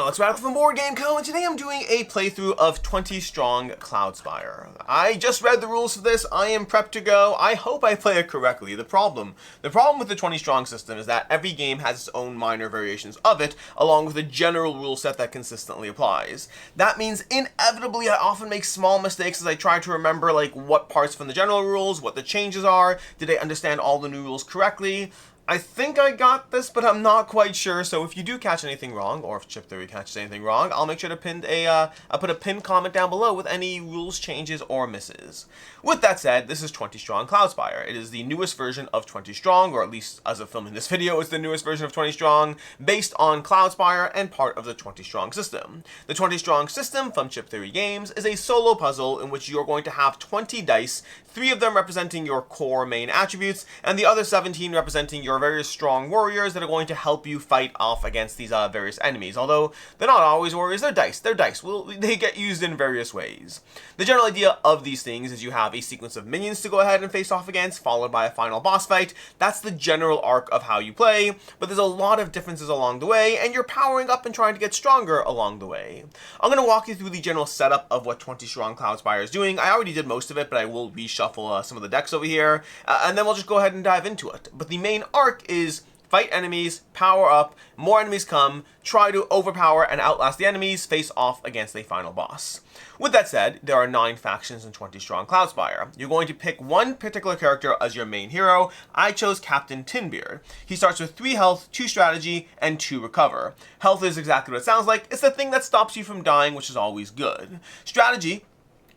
Alex Radical from Board Game Co, and today I'm doing a playthrough of 20 Strong Cloudspire. I just read the rules for this, I am prepped to go, I hope I play it correctly. The problem with the 20 Strong system is that every game has its own minor variations of it, along with a general rule set that consistently applies. That means inevitably I often make small mistakes as I try to remember what parts from the general rules, what the changes are, did I understand all the new rules correctly? I think I got this, but I'm not quite sure, so if you do catch anything wrong, or if Chip Theory catches anything wrong, I'll make sure to I'll put a pinned comment down below with any rules changes or misses. With that said, this is 20 Strong Cloudspire. It is the newest version of 20 Strong, or at least as of filming this video, it's the newest version of 20 Strong, based on Cloudspire and part of the 20 Strong system. The 20 Strong system from Chip Theory Games is a solo puzzle in which you're going to have 20 dice, 3 of them representing your core main attributes, and the other 17 representing your various strong warriors that are going to help you fight off against these various enemies. Although they're not always warriors, they're dice. They get used in various ways. The general idea of these things is you have a sequence of minions to go ahead and face off against, followed by a final boss fight. That's the general arc of how you play, but there's a lot of differences along the way, and you're powering up and trying to get stronger along the way. I'm going to walk you through the general setup of what 20 Strong Cloudspire is doing. I already did most of it, but I will reshuffle some of the decks over here, and then we'll just go ahead and dive into it. But the main arc is fight enemies, power up, more enemies come, try to overpower and outlast the enemies, face off against a final boss. With that said, there are 9 factions in 20 Strong Cloudspire. You're going to pick one particular character as your main hero. I chose Captain Tinbeard. He starts with 3 health, 2 strategy, and 2 recover. Health is exactly what it sounds like. It's the thing that stops you from dying, which is always good. Strategy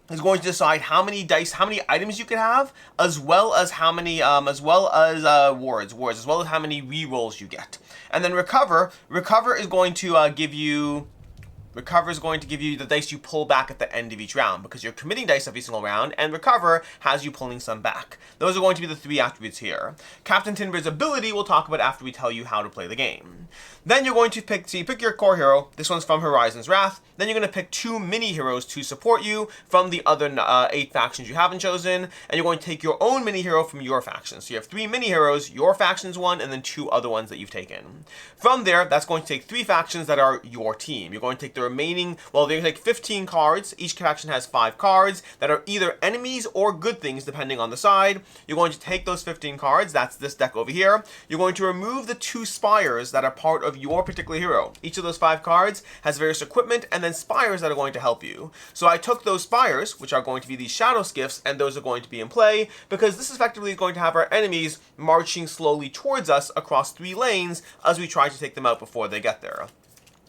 is going to decide how many dice, how many items you can have, as well as how many, wards, as well as how many rerolls you get. And then recover is going to give you the dice you pull back at the end of each round, because you're committing dice every single round, and recover has you pulling some back. Those are going to be the 3 attributes here. Captain Tinbeard's ability we'll talk about after we tell you how to play the game. Then you're going to pick your core hero. This one's from Horizon's Wrath. Then you're going to pick 2 mini heroes to support you from the other 8 factions you haven't chosen, and you're going to take your own mini hero from your faction. So you have 3 mini heroes, your faction's one, and then 2 other ones that you've taken. From there, that's going to take 3 factions that are your team. You're going to take the remaining, well, they're going to take 15 cards. Each faction has 5 cards that are either enemies or good things, depending on the side. You're going to take those 15 cards, that's this deck over here. You're going to remove the 2 spires that are part of your particular hero. Each of those 5 cards has various equipment and then spires that are going to help you. So I took those spires, which are going to be these shadow skiffs, and those are going to be in play, because this effectively is going to have our enemies marching slowly towards us across 3 lanes as we try to take them out before they get there.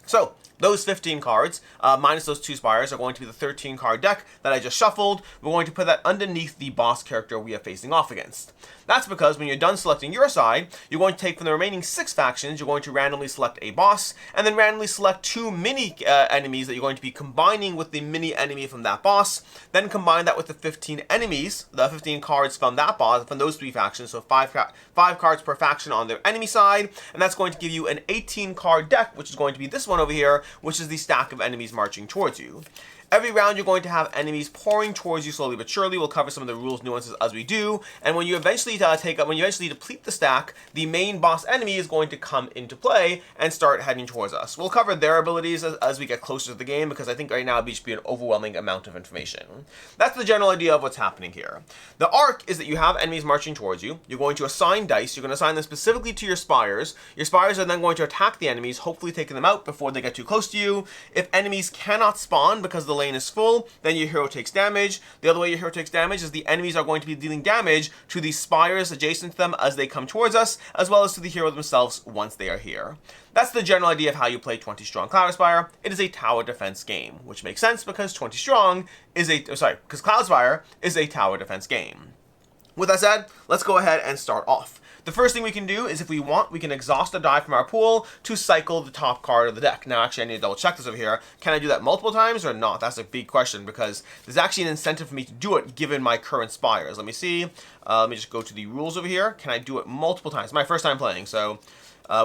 So those 15 cards, minus those 2 spires, are going to be the 13 card deck that I just shuffled. We're going to put that underneath the boss character we are facing off against. That's because when you're done selecting your side, you're going to take from the remaining 6 factions, you're going to randomly select a boss, and then randomly select 2 mini enemies that you're going to be combining with the mini enemy from that boss. Then combine that with the 15 enemies, the 15 cards from that boss, from those 3 factions, so 5 cards per faction on their enemy side, and that's going to give you an 18 card deck, which is going to be this one over here, which is the stack of enemies marching towards you. Every round you're going to have enemies pouring towards you slowly but surely. We'll cover some of the rules nuances as we do. And when you eventually deplete the stack, the main boss enemy is going to come into play and start heading towards us. We'll cover their abilities as we get closer to the game, because I think right now it'd just be an overwhelming amount of information. That's the general idea of what's happening here. The arc is that you have enemies marching towards you. You're going to assign dice. You're going to assign them specifically to your spires. Your spires are then going to attack the enemies, hopefully taking them out before they get too close to you. If enemies cannot spawn because the lane is full, then your hero takes damage. The other way your hero takes damage is the enemies are going to be dealing damage to the spires adjacent to them as they come towards us, as well as to the hero themselves once they are here. That's the general idea of how you play 20 Strong Cloudspire. It is a tower defense game, which makes sense because Cloudspire is a tower defense game. With that said, let's go ahead and start off. The first thing we can do is, if we want, we can exhaust a die from our pool to cycle the top card of the deck. Now, actually, I need to double check this over here. Can I do that multiple times or not? That's a big question, because there's actually an incentive for me to do it given my current spires. Let me see. Let me just go to the rules over here. Can I do it multiple times? It's my first time playing, so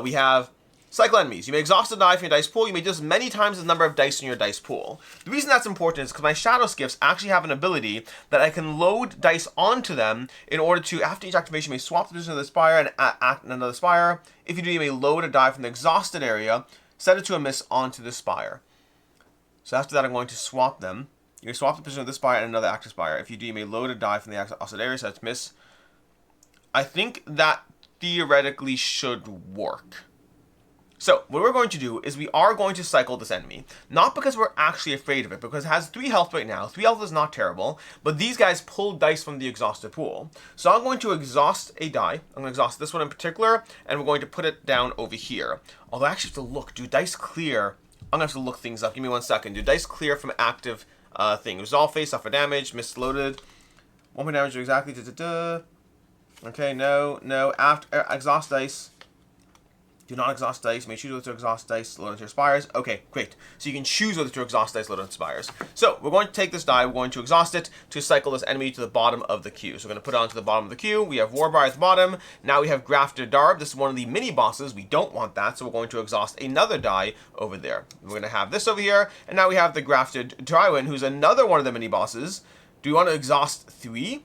we have cycle enemies. You may exhaust a die from your dice pool. You may do this many times the number of dice in your dice pool. The reason that's important is because my shadow skiffs actually have an ability that I can load dice onto them in order to, after each activation, you may swap the position of the spire and act in another spire. If you do, you may load a die from the exhausted area set it to a miss onto the spire. So after that, I'm going to swap them. You swap the position of this spire and another active spire. If you do, you may load a die from the opposite area, so that's miss. I think that theoretically should work. So what we're going to do is we are going to cycle this enemy. Not because we're actually afraid of it, because it has 3 health right now. 3 health is not terrible, but these guys pull dice from the exhausted pool. So I'm going to exhaust a die. I'm going to exhaust this one in particular, and we're going to put it down over here. Although I actually have to look. Do dice clear? I'm going to have to look things up. Give me 1 second. Do dice clear from active thing? Resolve face, suffer damage, misloaded. 1 point damage exactly. Okay, no. After exhaust dice. Do not exhaust dice. You may choose whether to exhaust dice, load into your spires. Okay, great. So you can choose whether to exhaust dice, load into spires. So we're going to take this die, we're going to exhaust it to cycle this enemy to the bottom of the queue. So we're going to put it onto the bottom of the queue. We have Warbar at the bottom. Now we have Grafted Darb. This is one of the mini bosses. We don't want that, so we're going to exhaust another die over there. We're going to have this over here, and now we have the Grafted Drywin, who's another one of the mini bosses. Do we want to exhaust 3?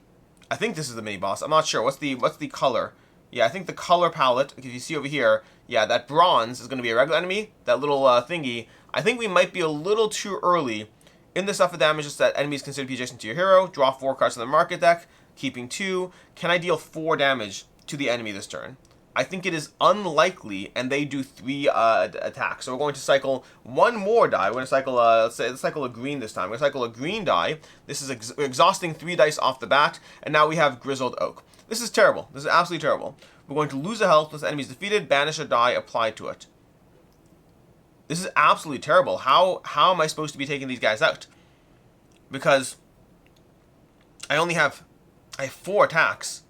I think this is the mini boss. I'm not sure. What's the color? Yeah, I think the color palette, if you see over here, yeah, that bronze is going to be a regular enemy. That little thingy, I think we might be a little too early. In the suffer damage, that enemies considered to be adjacent to your hero. Draw 4 cards from the market deck, keeping 2. Can I deal 4 damage to the enemy this turn? I think it is unlikely, and they do 3 attacks. So we're going to cycle 1 more die. We're going to cycle, let's cycle a green this time. We're going to cycle a green die. This is exhausting 3 dice off the bat, and now we have Grizzled Oak. This is terrible. This is absolutely terrible. We're going to lose a health once the enemy is defeated, banish a die applied to it. This is absolutely terrible. How am I supposed to be taking these guys out? Because I have 4 attacks.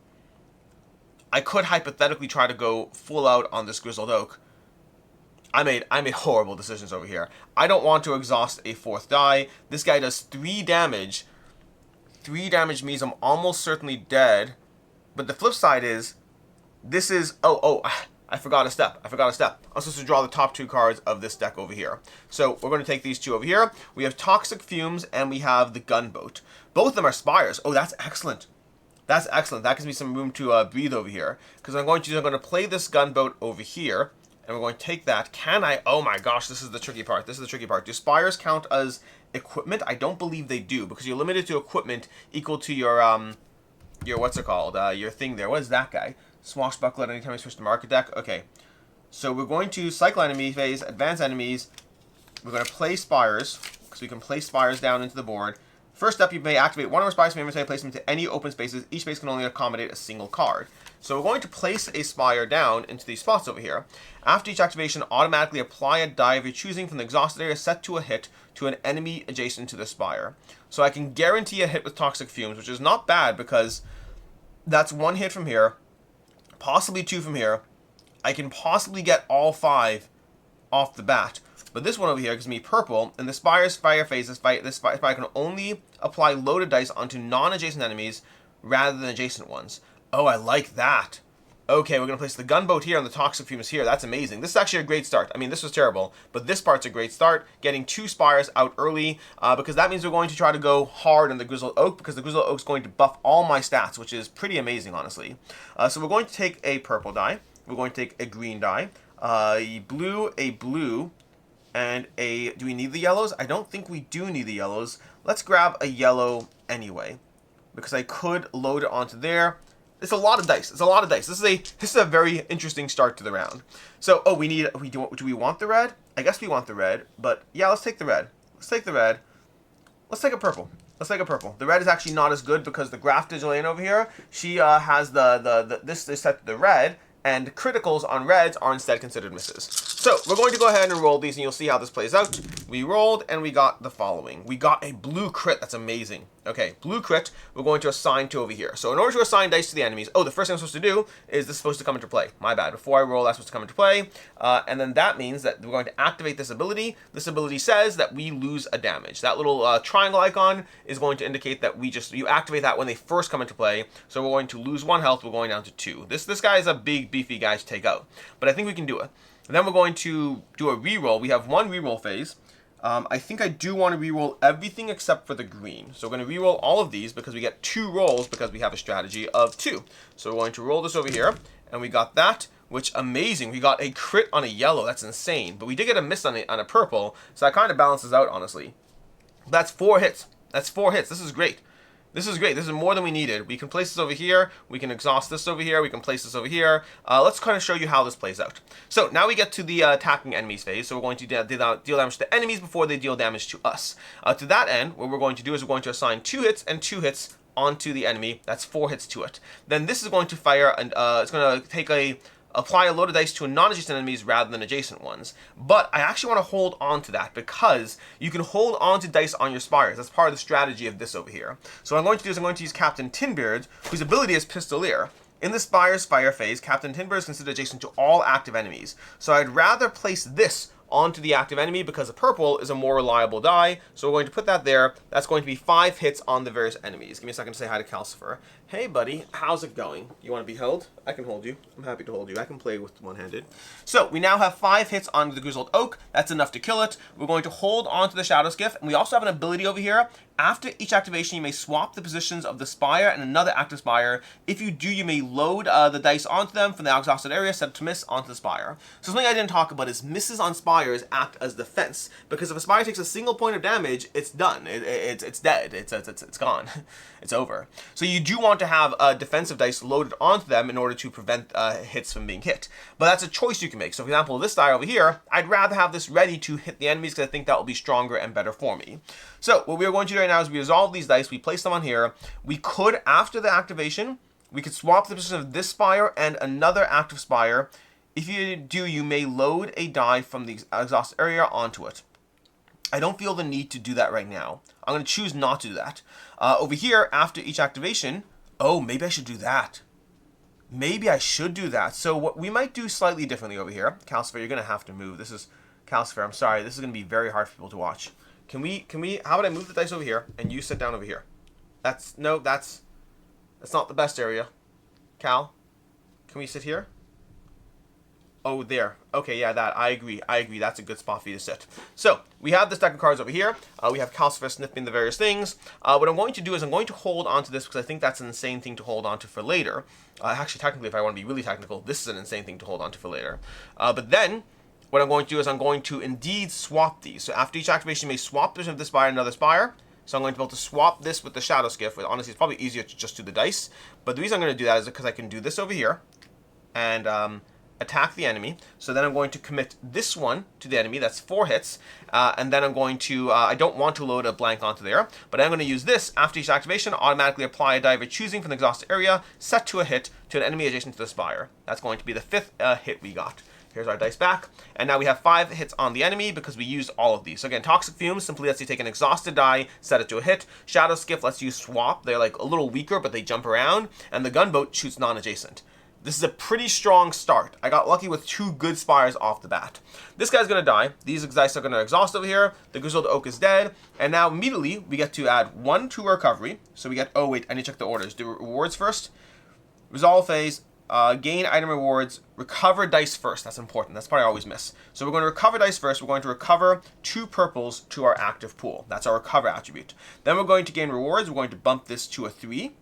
I could hypothetically try to go full out on this Grizzled Oak. I made horrible decisions over here. I don't want to exhaust a 4th die. This guy does 3 damage. 3 damage means I'm almost certainly dead. But the flip side is, this is, I forgot a step. I'm supposed to draw the top 2 cards of this deck over here. So we're going to take these 2 over here. We have Toxic Fumes and we have the Gunboat. Both of them are Spires. Oh, that's excellent. That's excellent. That gives me some room to breathe over here. Because I'm going to play this Gunboat over here. And we're going to take that. Can I? Oh my gosh, this is the tricky part. Do Spires count as equipment? I don't believe they do. Because you're limited to equipment equal to your what's it called? Your thing there. What is that guy? Swashbuckler at any time we switch to market deck. Okay. So we're going to cycle enemy phase, advance enemies. We're going to play Spires, because we can place Spires down into the board. First up, you may activate 1 of our Spires from your inventory, place them into any open spaces. Each space can only accommodate a single card. So we're going to place a Spire down into these spots over here. After each activation, automatically apply a die of your choosing from the exhausted area set to a hit to an enemy adjacent to the Spire. So I can guarantee a hit with Toxic Fumes, which is not bad because that's 1 hit from here, possibly 2 from here. I can possibly get all 5 off the bat. But this one over here gives me purple, and the Spire's fire phase, this Spire can only apply loaded dice onto non-adjacent enemies rather than adjacent ones. Oh, I like that. Okay, we're going to place the Gunboat here and the Toxic Fumes here. That's amazing. This is actually a great start. I mean, this was terrible, but this part's a great start. Getting 2 Spires out early, because that means we're going to try to go hard on the Grizzled Oak, because the Grizzled Oak's going to buff all my stats, which is pretty amazing, honestly. So we're going to take a purple die. We're going to take a green die. A blue, and a... Do we need the yellows? I don't think we do need the yellows. Let's grab a yellow anyway, because I could load it onto there. It's a lot of dice. This is a very interesting start to the round. So, do we want the red? I guess we want the red, but yeah, let's take the red. Let's take a purple. The red is actually not as good because the Grafted Jillian over here, she has this is set to the red, and criticals on reds are instead considered misses. So we're going to go ahead and roll these, and you'll see how this plays out. We rolled, and we got the following. We got a blue crit. That's amazing. Okay, blue crit, we're going to assign to over here. So in order to assign dice to the enemies, the first thing I'm supposed to do is this is supposed to come into play. My bad. Before I roll, that's supposed to come into play. And then that means that we're going to activate this ability. This ability says that we lose a damage. That little triangle icon is going to indicate that you activate that when they first come into play. So we're going to lose 1 health. We're going down to 2. This guy is a big, beefy guy to take out. But I think we can do it. And then we're going to do a reroll. We have 1 reroll phase. I think I do want to reroll everything except for the green. So we're going to reroll all of these because we get 2 rolls because we have a strategy of 2. So we're going to roll this over here, and we got that. which amazing. We got a crit on a yellow. That's insane. But we did get a miss on a purple, so that kind of balances out, honestly. That's 4 hits. That's 4 hits. This is great. This is great. This is more than we needed. We can place this over here. We can exhaust this over here. We can place this over here. Let's kind of show you how this plays out. So now we get to the attacking enemies phase. So we're going to deal damage to enemies before they deal damage to us. To that end, what we're going to do is we're going to assign 2 hits and 2 hits onto the enemy. That's 4 hits to it. Then this is going to fire, and it's going to apply a load of dice to non-adjacent enemies rather than adjacent ones. But I actually want to hold on to that because you can hold on to dice on your spires. That's part of the strategy of this over here. So what I'm going to do is I'm going to use Captain Tinbeard, whose ability is Pistolier. In the Spire's fire phase, Captain Tinbeard is considered adjacent to all active enemies. So I'd rather place this onto the active enemy because the purple is a more reliable die. So we're going to put that there. That's going to be 5 hits on the various enemies. Give me a second to say hi to Cloudspire. Hey buddy, how's it going? You want to be held? I can hold you. I'm happy to hold you. I can play with one-handed. So we now have 5 hits on the Grizzled Oak. That's enough to kill it. We're going to hold onto the Shadow Skiff, and we also have an ability over here. After each activation, you may swap the positions of the Spire and another active Spire. If you do, you may load the dice onto them from the exhausted area, set to miss onto the Spire. So something I didn't talk about is misses on Spires act as defense, because if a Spire takes a single point of damage, it's done. It's dead. It's gone. It's over. So you do want to have defensive dice loaded onto them in order to prevent hits from being hit. But that's a choice you can make. So for example, this die over here, I'd rather have this ready to hit the enemies because I think that will be stronger and better for me. So what we are going to do right now is we resolve these dice, we place them on here. We could, after the activation, we could swap the position of this Spire and another active Spire. If you do, you may load a die from the exhaust area onto it. I don't feel the need to do that right now. I'm going to choose not to do that. Over here, after each activation, oh, maybe I should do that. Maybe I should do that. So what we might do slightly differently over here. Cloudspire, you're going to have to move. This is Cloudspire. I'm sorry. This is going to be very hard for people to watch. Can we, how about I move the dice over here and you sit down over here? That's not the best area. Cal, can we sit here? Oh, there. Okay, yeah, that. I agree. That's a good spot for you to sit. So, we have this deck of cards over here. We have Cloudspire sniffing the various things. What I'm going to do is I'm going to hold on to this because I think that's an insane thing to hold on to for later. Actually, technically, if I want to be really technical, this is an insane thing to hold on to for later. But then, what I'm going to do is I'm going to indeed swap these. So after each activation, you may swap this of this Spire and another Spire. So I'm going to be able to swap this with the Shadow Skiff. Honestly, it's probably easier to just do the dice. But the reason I'm going to do that is because I can do this over here and attack the enemy. So then I'm going to commit this one to the enemy. That's 4 hits. And then I'm going to, I don't want to load a blank onto there, but I'm going to use this after each activation, automatically apply a die of choosing from the exhausted area, set to a hit to an enemy adjacent to the Spire. That's going to be the 5th hit we got. Here's our dice back. And now we have 5 hits on the enemy because we used all of these. So again, Toxic Fumes simply lets you take an exhausted die, set it to a hit. Shadow Skiff lets you swap. They're like a little weaker, but they jump around. And the Gunboat shoots non-adjacent. This is a pretty strong start. I got lucky with 2 good Spires off the bat. This guy's going to die. These dice are going to exhaust over here. The Grizzled Oak is dead. And now immediately we get to add 1 to recovery. So we get, oh wait, I need to check the orders. Do rewards first. Resolve phase. Gain item rewards, recover dice first. That's important. That's part I always miss. So we're going to recover dice first. We're going to recover 2 purples to our active pool. That's our recover attribute. Then we're going to gain rewards. We're going to bump this to a 3.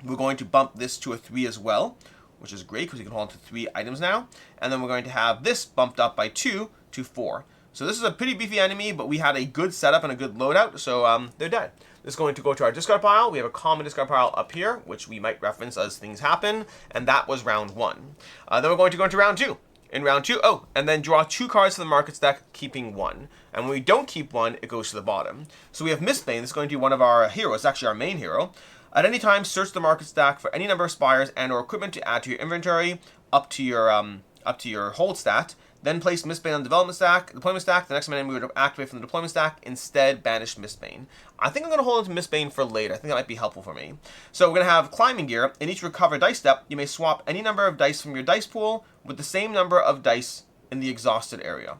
We're going to bump this to a 3 as well, which is great because we can hold on to 3 items now. And then we're going to have this bumped up by 2 to 4. So this is a pretty beefy enemy, but we had a good setup and a good loadout, so they're dead. This is going to go to our discard pile. We have a common discard pile up here, which we might reference as things happen, and that was round 1. Then we're going to go into round 2. In round 2, and then draw 2 cards to the market stack, keeping 1. And when we don't keep 1, it goes to the bottom. So we have Mistbane. This is going to be one of our heroes. It's actually our main hero. At any time, search the market stack for any number of Spires and or equipment to add to your inventory, up to your hold stat. Then place Mistbane on the deployment stack. The next enemy we would activate from the deployment stack. Instead, banish Mistbane. I think I'm going to hold on to Mistbane for later. I think that might be helpful for me. So we're going to have climbing gear. In each recover dice step, you may swap any number of dice from your dice pool with the same number of dice in the exhausted area.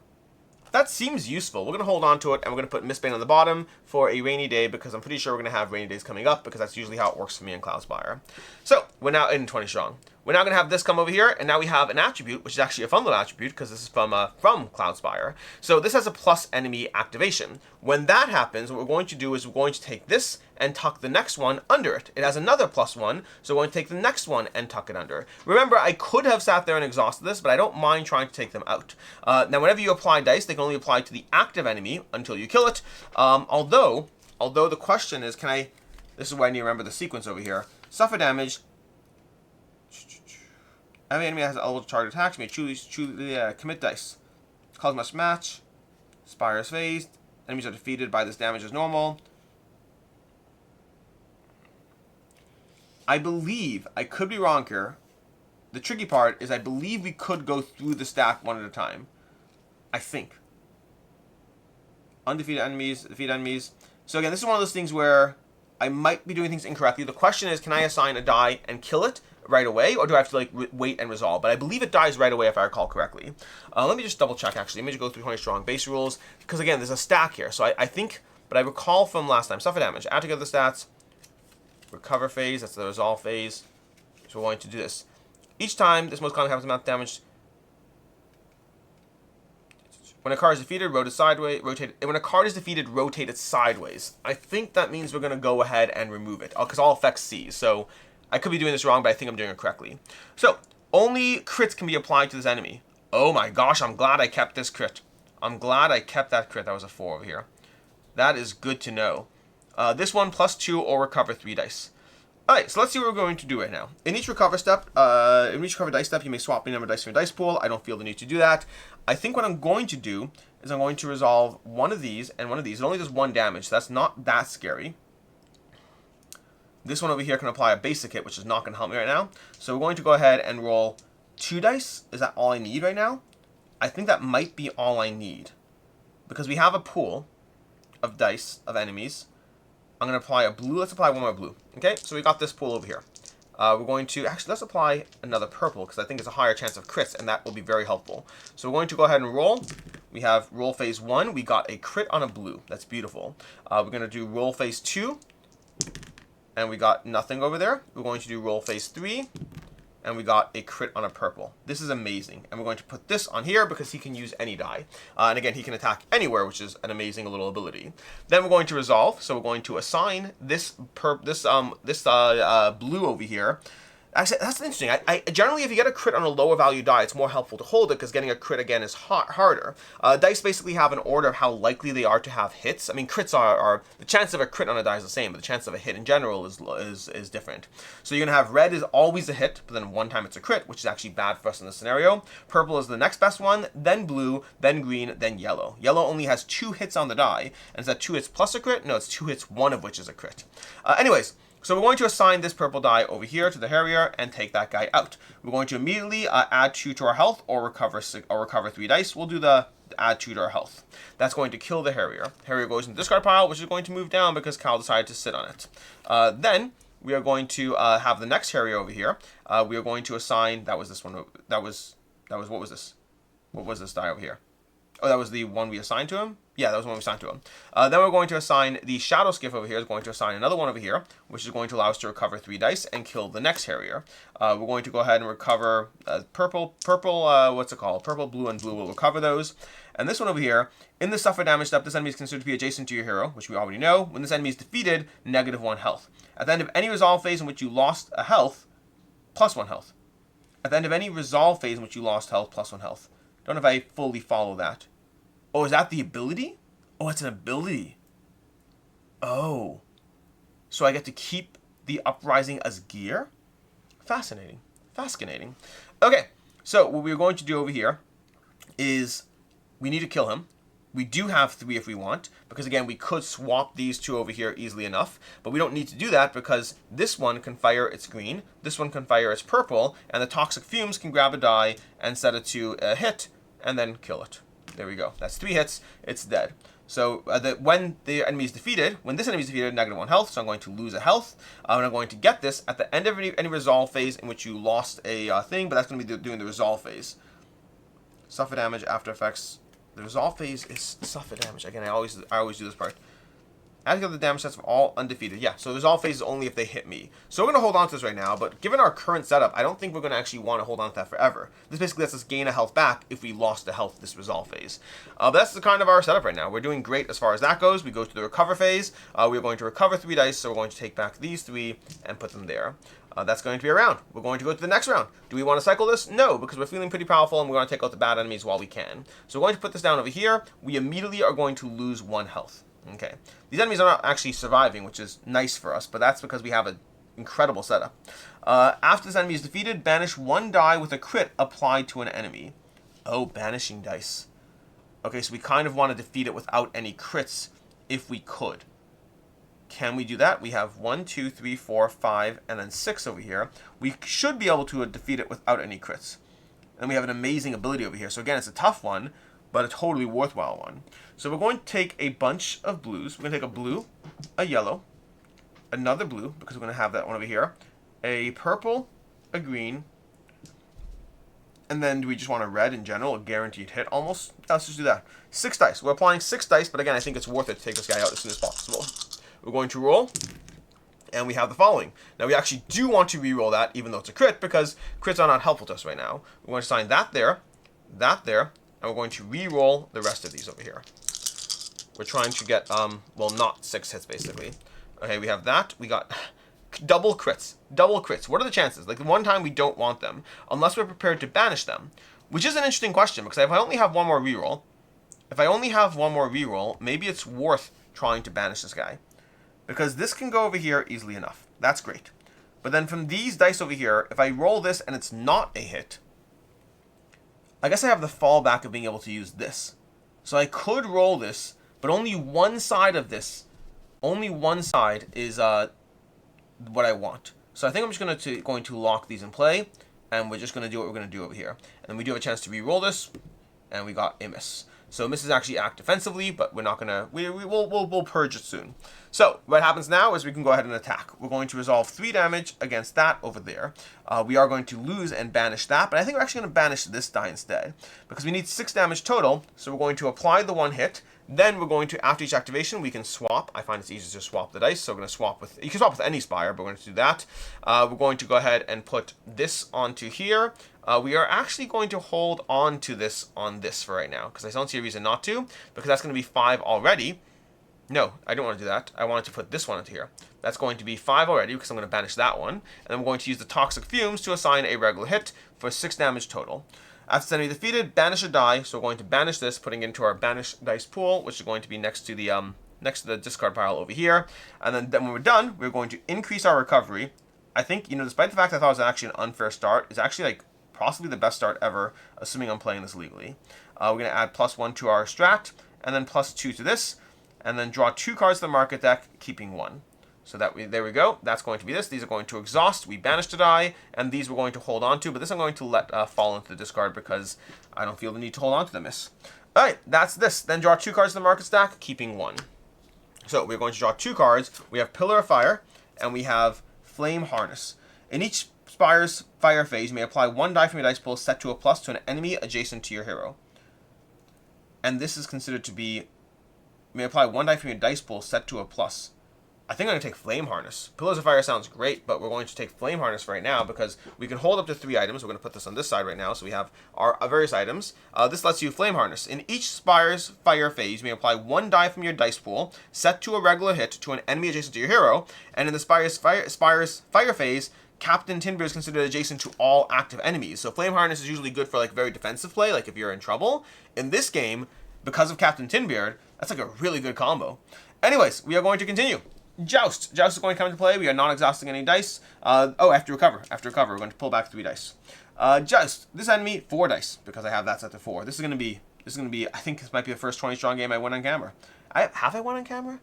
That seems useful. We're going to hold on to it, and we're going to put Mistbane on the bottom for a rainy day, because I'm pretty sure we're going to have rainy days coming up, because that's usually how it works for me in Cloudspire. So, we're now in 20 strong. we're now going to have this come over here, and now we have an attribute, which is actually a fun little attribute, because this is from Cloudspire. So this has a plus enemy activation. When that happens, what we're going to do is we're going to take this and tuck the next one under it. It has another +1, so we're going to take the next one and tuck it under. Remember, I could have sat there and exhausted this, but I don't mind trying to take them out. Now, whenever you apply dice, they can only apply to the active enemy until you kill it. Although the question is, can I... This is where I need to remember the sequence over here. Suffer damage. Every enemy has eligible target attacks. May choose commit dice. Cards must match. Spires phased. Enemies are defeated by this damage as normal. I believe, I could be wrong here. The tricky part is I believe we could go through the stack one at a time. I think. Undefeated enemies, defeat enemies. So again, this is one of those things where I might be doing things incorrectly. The question is, can I assign a die and kill it right away, or do I have to like wait and resolve? But I believe it dies right away if I recall correctly. Let me just double check actually. Let me just go through 20 strong base rules, because again, there's a stack here. So I think, but I recall from last time, suffer damage, add together the stats, recover phase, that's the resolve phase. So we're going to do this. Each time, this most commonly happens amount of damage. When a card is defeated, rotate sideways. When a card is defeated, rotate it sideways. I think that means we're going to go ahead and remove it, because all effects C. So I could be doing this wrong, but I think I'm doing it correctly. So only crits can be applied to this enemy. Oh my gosh, I'm glad I kept this crit. I'm glad I kept that crit. That was a 4 over here. That is good to know. This one +2 or recover 3 dice. Alright, so let's see what we're going to do right now. In each recover dice step, you may swap the number of dice from your dice pool. I don't feel the need to do that. I think what I'm going to do is I'm going to resolve one of these and one of these. It only does 1 damage, so that's not that scary. This one over here can apply a basic hit, which is not going to help me right now. So we're going to go ahead and roll 2 dice. Is that all I need right now? I think that might be all I need. Because we have a pool of dice, of enemies. I'm going to apply a blue. Let's apply one more blue. Okay, so we got this pool over here. We're going to, actually, let's apply another purple, because I think it's a higher chance of crits, and that will be very helpful. So we're going to go ahead and roll. We have roll phase 1. We got a crit on a blue. That's beautiful. We're going to do roll phase 2. And we got nothing over there. We're going to do roll phase 3. And we got a crit on a purple. This is amazing. And we're going to put this on here because he can use any die. And again, he can attack anywhere, which is an amazing little ability. Then we're going to resolve. So we're going to assign this blue over here. Actually, that's interesting. I generally, if you get a crit on a lower value die, it's more helpful to hold it, because getting a crit again is harder. Dice basically have an order of how likely they are to have hits. I mean, crits are the chance of a crit on a die is the same, but the chance of a hit in general is different. So you're gonna have red is always a hit, but then one time it's a crit, which is actually bad for us in this scenario. Purple is the next best one, then blue, then green, then yellow. Yellow only has 2 hits on the die, and is that 2 hits plus a crit? No, it's 2 hits, one of which is a crit. Anyways. So we're going to assign this purple die over here to the Harrier and take that guy out. We're going to immediately add 2 to our health or recover 3 dice. We'll do the add 2 to our health. That's going to kill the Harrier. Harrier goes in the discard pile, which is going to move down because Cal decided to sit on it. Then we are going to have the next Harrier over here. We are going to assign, that was this one. That was what was this? What was this die over here? Oh, that was the one we assigned to him? Yeah, that was the one we assigned to him. Then we're going to assign the Shadow Skiff over here. Is going to assign another one over here, which is going to allow us to recover 3 dice and kill the next Harrier. We're going to go ahead and recover what's it called? Purple, blue, and blue will recover those. And this one over here, in the suffer damage step, this enemy is considered to be adjacent to your hero, which we already know. When this enemy is defeated, -1 health. At the end of any resolve phase in which you lost a health, +1 health. At the end of any resolve phase in which you lost health, +1 health. Don't know if I fully follow that. Oh, is that the ability? Oh, it's an ability. Oh. So I get to keep the Uprising as gear? Fascinating. Fascinating. Okay, so what we're going to do over here is we need to kill him. We do have 3 if we want, because again, we could swap these 2 over here easily enough, but we don't need to do that because this one can fire its green, this one can fire its purple, and the toxic fumes can grab a die and set it to a hit and then kill it. There we go. That's 3 hits. It's dead. So when the enemy is defeated, when this enemy is defeated, -1 health, so I'm going to lose a health. And I'm going to get this at the end of any resolve phase in which you lost a thing, but that's going to be doing the resolve phase. Suffer damage, after effects. The resolve phase is suffer damage. Again, I always do this part. Add together the damage stats of all undefeated. Yeah, so resolve phase is only if they hit me. So we're going to hold on to this right now, but given our current setup, I don't think we're going to actually want to hold on to that forever. This basically lets us gain a health back if we lost a health this resolve phase. But that's the kind of our setup right now. We're doing great as far as that goes. We go to the recover phase. We're going to recover 3 dice, so we're going to take back these 3 and put them there. That's going to be a round. We're going to go to the next round. Do we want to cycle this? No, because we're feeling pretty powerful and we're going to take out the bad enemies while we can. So we're going to put this down over here. We immediately are going to lose 1 health. Okay. These enemies are not actually surviving, which is nice for us, but that's because we have an incredible setup. After this enemy is defeated, banish 1 die with a crit applied to an enemy. Oh, banishing dice. Okay, so we kind of want to defeat it without any crits if we could. Can we do that? We have 1, 2, 3, 4, 5, and then 6 over here. We should be able to defeat it without any crits. And we have an amazing ability over here. So again, it's a tough one, but a totally worthwhile one. So we're going to take a bunch of blues. We're going to take a blue, a yellow, another blue, because we're going to have that one over here, a purple, a green, and then do we just want a red in general, a guaranteed hit almost? Let's just do that. 6 dice. We're applying 6 dice, but again, I think it's worth it to take this guy out as soon as possible. We're going to roll, and we have the following. Now, we actually do want to re-roll that, even though it's a crit, because crits are not helpful to us right now. We're going to assign that there, and we're going to re-roll the rest of these over here. We're trying to get, well, not 6 hits, basically. Okay, we have that. We got double crits. Double crits. What are the chances? Like, the one time we don't want them, unless we're prepared to banish them, which is an interesting question, because if I only have one more reroll, maybe it's worth trying to banish this guy. Because this can go over here easily enough. That's great. But then from these dice over here, if I roll this and it's not a hit, I guess I have the fallback of being able to use this. So I could roll this, but only one side of this, only one side is what I want. So I think I'm just going to lock these in play, and we're just going to do what we're going to do over here. And then we do have a chance to re-roll this, and we got a miss. So misses actually act defensively, but we're not gonna. We'll purge it soon. So what happens now is we can go ahead and attack. We're going to resolve 3 damage against that over there. We are going to lose and banish that, but I think we're actually going to banish this die instead because we need 6 damage total. So we're going to apply the 1 hit. Then we're going to, after each activation, we can swap. I find it's easier to swap the dice, so we're going to swap with. You can swap with any spire, but we're going to do that. We're going to go ahead and put this onto here. We are actually going to hold on to this on this for right now, because I don't see a reason not to, because that's going to be 5 already. No, I don't want to do that. I wanted to put this one into here. That's going to be 5 already, because I'm going to banish that one. And then I'm going to use the toxic fumes to assign a regular hit for 6 damage total. After enemy defeated, banish a die. So we're going to banish this, putting it into our banish dice pool, which is going to be next to the discard pile over here. And then when we're done, we're going to increase our recovery. I think, despite the fact that I thought it was actually an unfair start, it's actually like possibly the best start ever, assuming I'm playing this legally. We're going to add +1 to our strat, and then +2 to this, and then draw 2 cards to the market deck, keeping 1. So there we go. That's going to be this. These are going to exhaust. We banished a die, and these we're going to hold on to, but this I'm going to let fall into the discard because I don't feel the need to hold on to the miss. All right, that's this. Then draw 2 cards to the market stack, keeping 1. So we're going to draw 2 cards. We have Pillar of Fire, and we have Flame Harness. In each Spire's fire phase, you may apply 1 die from your dice pool set to a + to an enemy adjacent to your hero. And this is considered to be, you may apply 1 die from your dice pool set to a +. I think I'm going to take Flame Harness. Pillars of Fire sounds great, but we're going to take Flame Harness right now because we can hold up to 3 items. We're going to put this on this side right now, so we have our various items. This lets you Flame Harness. In each Spire's fire phase, you may apply 1 die from your dice pool, set to a regular hit to an enemy adjacent to your hero, and in the Spire's fire phase, Captain Tinbeard is considered adjacent to all active enemies. So Flame Harness is usually good for like very defensive play, like if you're in trouble. In this game, because of Captain Tinbeard, that's like a really good combo. Anyways, we are going to continue. Joust. Joust is going to come into play. We are not exhausting any dice. After recover. After recover, we're going to pull back 3 dice. Joust. This enemy, 4 dice, because I have that set to 4. This is going to be, I think this might be the first 20 strong game I win on camera. Have I won on camera?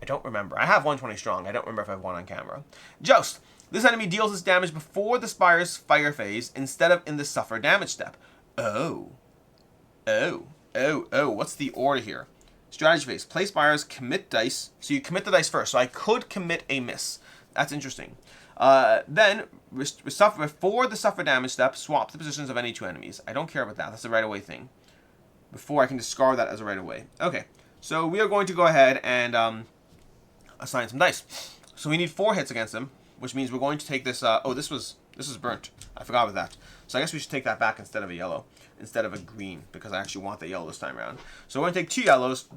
I don't remember. I have won 20 strong. I don't remember if I've won on camera. Joust. This enemy deals its damage before the Spire's fire phase instead of in the suffer damage step. What's the order here? Strategy phase. Play Spires, commit dice. So you commit the dice first. So I could commit a miss. That's interesting. Then, before the suffer damage step, swap the positions of any 2 enemies. I don't care about that. That's a right away thing. Before I can discard that as a right away. Okay. So we are going to go ahead and assign some dice. So we need 4 hits against him, which means we're going to take this. Oh, this is burnt. I forgot about that. So I guess we should take that back instead of a yellow, instead of a green, because I actually want the yellow this time around. So we're going to take 2 yellows.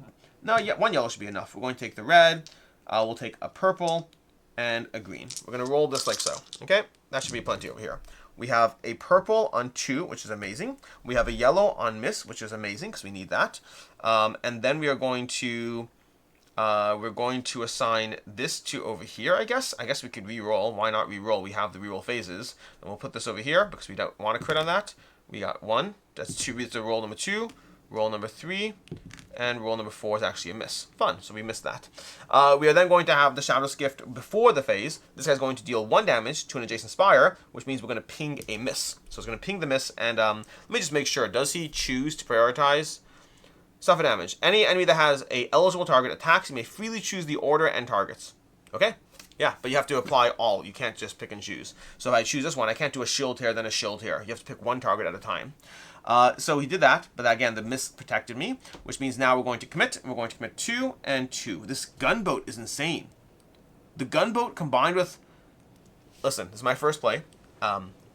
No, yeah, 1 yellow should be enough. We're going to take the red. We'll take a purple and a green. We're going to roll this like so. Okay, that should be plenty over here. We have a purple on 2, which is amazing. We have a yellow on miss, which is amazing because we need that. And then we are going to assign this to over here, I guess. I guess we could re-roll. Why not re-roll? We have the re-roll phases. And we'll put this over here because we don't want to crit on that. We got 1. That's 2. It's a roll number 2. Roll number 3. And roll number 4 is actually a miss. Fun, so we missed that. We are then going to have the Shadow's Gift before the phase. This guy's going to deal 1 damage to an adjacent spire, which means we're going to ping a miss. So it's going to ping the miss, and let me just make sure. Does he choose to prioritize? Suffer damage. Any enemy that has a eligible target attacks, you may freely choose the order and targets. Okay? Yeah, but you have to apply all. You can't just pick and choose. So if I choose this one, I can't do a shield tear, then a shield tear. You have to pick 1 target at a time. So he did that, but again, the miss protected me, which means now we're going to commit. We're going to commit 2 and 2. This gunboat is insane. The gunboat combined with... Listen, this is my first play.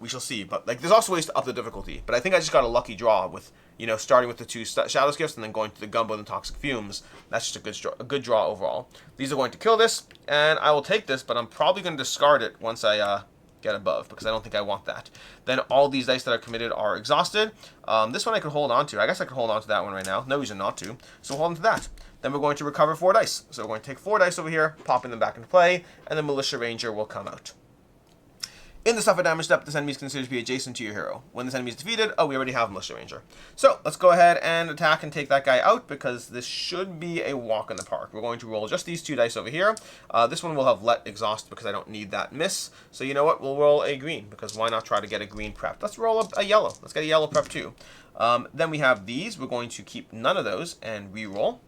We shall see, but like, there's also ways to up the difficulty. But I think I just got a lucky draw with, you know, starting with the 2 Shadow's Gifts and then going to the gunboat and toxic fumes. That's just a good draw overall. These are going to kill this, and I will take this, but I'm probably going to discard it once I get above, because I don't think I want that. Then all these dice that are committed are exhausted. This one I could hold on to. I guess I could hold on to that one right now. No reason not to. So hold on to that. Then we're going to recover 4 dice. So we're going to take 4 dice over here, popping them back into play, and the Militia Ranger will come out. In the suffer damage step, this enemy is considered to be adjacent to your hero. When this enemy is defeated, oh, we already have Militia Ranger. So let's go ahead and attack and take that guy out, because this should be a walk in the park. We're going to roll just these 2 dice over here. This one will have let exhaust because I don't need that miss. So you know what? We'll roll a green, because why not try to get a green prep? Let's roll a yellow. Let's get a yellow prep too. Then we have these. We're going to keep none of those and re-roll.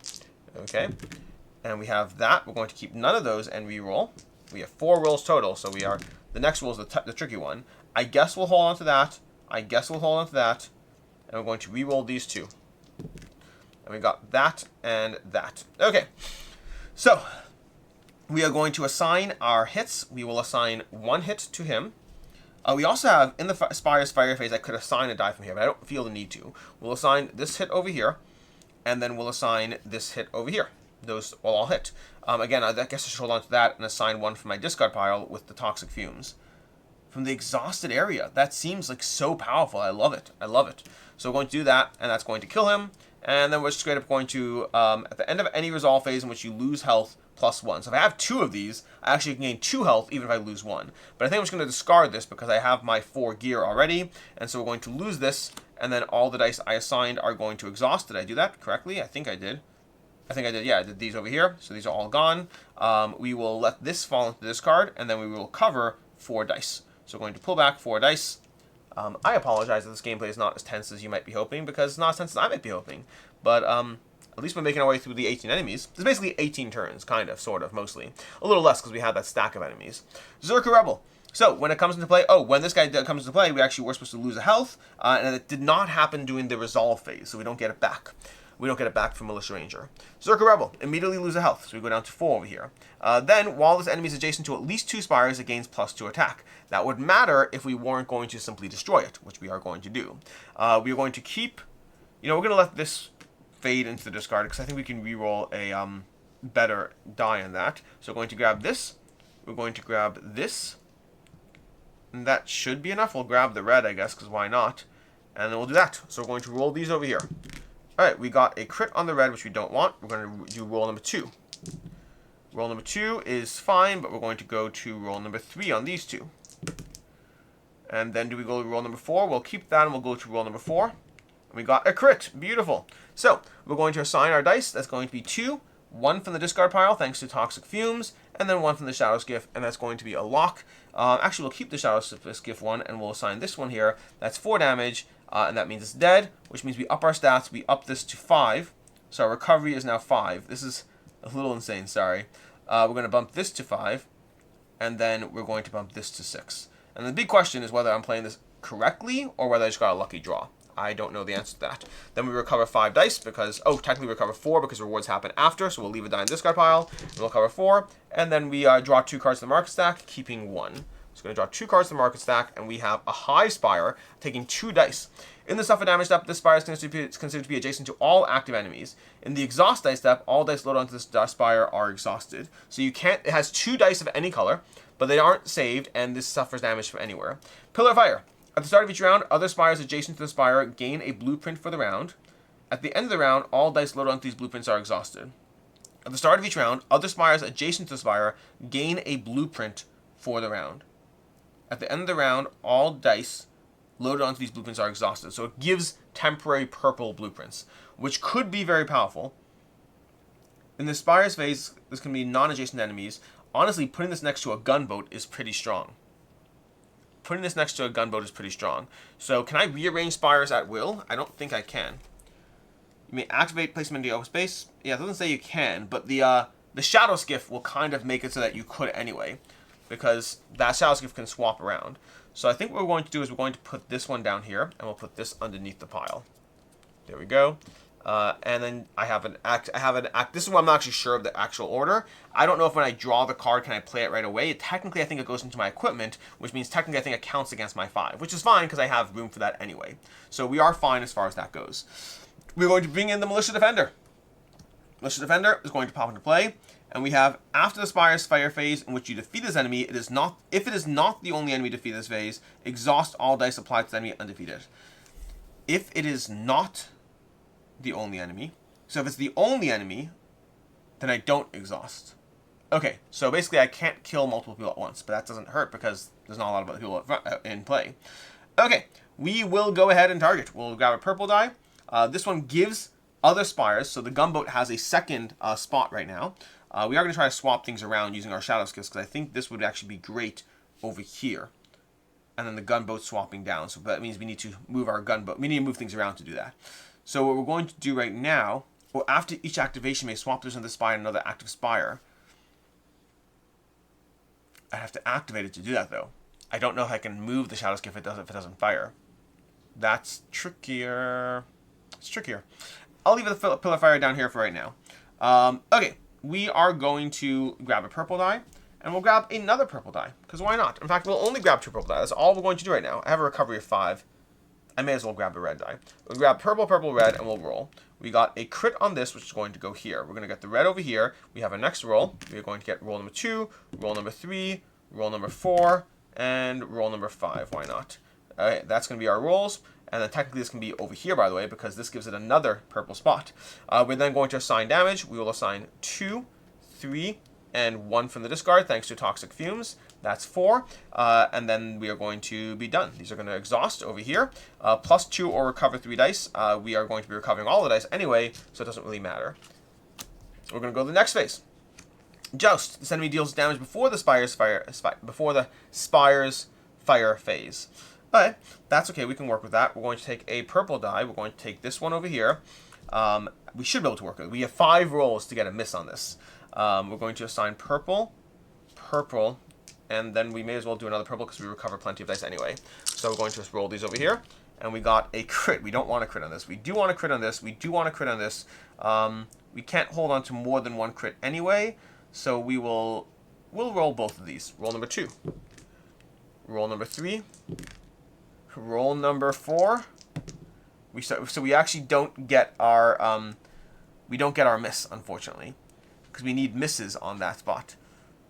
Okay. And we have that. We're going to keep none of those and re-roll. We have 4 rolls total, so we are... The next roll is the tricky one. I guess we'll hold on to that. And we're going to re-roll these 2. And we got that and that. Okay. So, we are going to assign our hits. We will assign 1 hit to him. We also have, in the Spires fire phase, I could assign a die from here, but I don't feel the need to. We'll assign this hit over here, and then we'll assign this hit over here. Those will all hit. Again, I guess I should hold on to that and assign 1 from my discard pile with the toxic fumes. From the exhausted area. That seems like so powerful. I love it. I love it. So we're going to do that, and that's going to kill him. And then we're straight up going to, at the end of any resolve phase in which you lose health, +1. So if I have 2 of these, I actually can gain 2 health even if I lose 1. But I think I'm just going to discard this because I have my 4 gear already. And so we're going to lose this, and then all the dice I assigned are going to exhaust. Did I do that correctly? I think I did. Yeah, I did these over here, so these are all gone. We will let this fall into the discard, and then we will cover 4 dice. So we're going to pull back 4 dice. I apologize that this gameplay is not as tense as you might be hoping, because it's not as tense as I might be hoping. But at least we're making our way through the 18 enemies. There's basically 18 turns, kind of, sort of, mostly. A little less, because we have that stack of enemies. Zerka Rebel. So, when it comes into play, when this guy comes into play, we actually were supposed to lose a health, and it did not happen during the resolve phase, so we don't get it back. We don't get it back from Militia Ranger. Zerka Rebel, immediately lose a health, so we go down to 4 over here. Then, while this enemy is adjacent to at least 2 spires, it gains +2 attack. That would matter if we weren't going to simply destroy it, which we are going to do. We are going to keep, we're going to let this fade into the discard, because I think we can re-roll a better die on that. So we're going to grab this, we're going to grab this, and that should be enough. We'll grab the red, I guess, because why not? And then we'll do that. So we're going to roll these over here. Alright, we got a crit on the red, which we don't want. We're going to do roll number 2. Roll number 2 is fine, but we're going to go to roll number 3 on these 2. And then do we go to roll number 4? We'll keep that and we'll go to roll number 4. And we got a crit. Beautiful. So, we're going to assign our dice. That's going to be 2. 1 from the discard pile, thanks to Toxic Fumes, and then 1 from the Shadow's Gift, and that's going to be a lock. Actually, we'll keep the Shadow's Gift 1, and we'll assign this one here. That's 4 damage. And that means it's dead, which means we up our stats. We up this to 5. So our recovery is now 5. This is a little insane, sorry. We're going to bump this to 5. And then we're going to bump this to 6. And the big question is whether I'm playing this correctly or whether I just got a lucky draw. I don't know the answer to that. Then we recover 5 dice because, technically we recover 4 because rewards happen after, so we'll leave a die in the discard pile, and we'll recover 4, and then we draw 2 cards to the market stack, keeping 1. So we're going to draw 2 cards to the market stack, and we have a high Spire, taking 2 dice. In the Suffer damage step, this Spire is considered to be adjacent to all active enemies. In the Exhaust dice step, all dice loaded onto this Spire are exhausted. So you can't, it has 2 dice of any color, but they aren't saved, and this suffers damage from anywhere. Pillar of Fire. At the start of each round, other Spires adjacent to the Spire gain a blueprint for the round. At the end of the round, all dice loaded onto these blueprints are exhausted. At the start of each round, other Spires adjacent to the Spire gain a blueprint for the round. At the end of the round, all dice loaded onto these blueprints are exhausted. So it gives temporary purple blueprints, which could be very powerful. In the Spires phase, this can be non-adjacent enemies. Honestly, putting this next to a gunboat is pretty strong. Putting this next to a gunboat is pretty strong. So can I rearrange Spires at will? I don't think I can. You may activate placement in the open space. Yeah, it doesn't say you can, but the Shadow Skiff will kind of make it so that you could anyway, because that Shadow Skiff can swap around. So I think what we're going to do is we're going to put this one down here, and we'll put this underneath the pile. There we go. And then I have an act. This is where I'm not actually sure of the actual order. I don't know if when I draw the card, can I play it right away. Technically, I think it goes into my equipment, which means technically I think it counts against my 5, which is fine because I have room for that anyway. So we are fine as far as that goes. We're going to bring in the Militia Defender. Militia Defender is going to pop into play. And we have, after the Spire's fire phase in which you defeat this enemy, if it is not the only enemy defeated this phase, exhaust all dice applied to the enemy undefeated. If it is not the only enemy, so if it's the only enemy, then I don't exhaust. Okay, so basically I can't kill multiple people at once, but that doesn't hurt because there's not a lot of other people in play. Okay, we will go ahead and target. We'll grab a purple die. This one gives other Spires, so the gunboat has a second spot right now. We are going to try to swap things around using our Shadow Skills, because I think this would actually be great over here. And then the gunboat swapping down. So that means we need to move our gunboat. We need to move things around to do that. So what we're going to do right now, well, after each activation, may swap this into the Spire and another active Spire. I have to activate it to do that, though. I don't know if I can move the Shadow Skiff if it doesn't fire. That's trickier. It's trickier. I'll leave the Pillar of Fire down here for right now. Okay. We are going to grab a purple die, and we'll grab another purple die, because why not? In fact, we'll only grab 2 purple die. That's all we're going to do right now. I have a recovery of 5. I may as well grab a red die. We'll grab purple, purple, red, and we'll roll. We got a crit on this, which is going to go here. We're going to get the red over here. We have our next roll. We're going to get roll number 2, roll number 3, roll number 4, and roll number 5. Why not? All right, that's going to be our rolls. And then technically this can be over here, by the way, because this gives it another purple spot. We're then going to assign damage. We will assign 2, 3, and 1 from the discard, thanks to Toxic Fumes. That's 4. And then we are going to be done. These are going to exhaust over here. Plus 2 or recover 3 dice. We are going to be recovering all the dice anyway, so it doesn't really matter. We're going to go to the next phase. Joust. This enemy deals damage before the Spire's fire phase. But that's okay, we can work with that. We're going to take a purple die. We're going to take this one over here. We should be able to work with it. We have 5 rolls to get a miss on this. We're going to assign purple, purple, and then we may as well do another purple because we recover plenty of dice anyway. So we're going to just roll these over here. And we got a crit. We don't want a crit on this. We do want a crit on this. We do want a crit on this. We can't hold on to more than 1 crit anyway. So we'll roll both of these. Roll number 2. Roll number 3. Roll number 4. So we actually don't get our miss, unfortunately, because we need misses on that spot,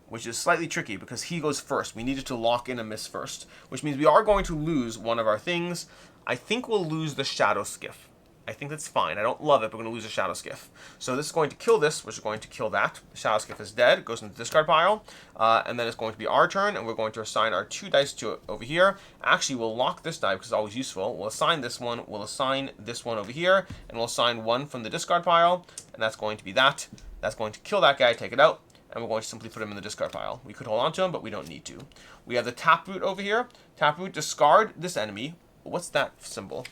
which is slightly tricky because he goes first. We needed to lock in a miss first, which means we are going to lose one of our things. I think we'll lose the Shadow Skiff. I think that's fine. I don't love it, but we're going to lose a Shadow Skiff. So this is going to kill this, which is going to kill that. The Shadow Skiff is dead. It goes into the discard pile. And then it's going to be our turn, and we're going to assign our 2 dice to it over here. Actually, we'll lock this die because it's always useful. We'll assign this one. We'll assign this one over here, and we'll assign 1 from the discard pile, and that's going to be that. That's going to kill that guy, take it out, and we're going to simply put him in the discard pile. We could hold on to him, but we don't need to. We have the Taproot over here. Taproot, discard this enemy. What's that symbol?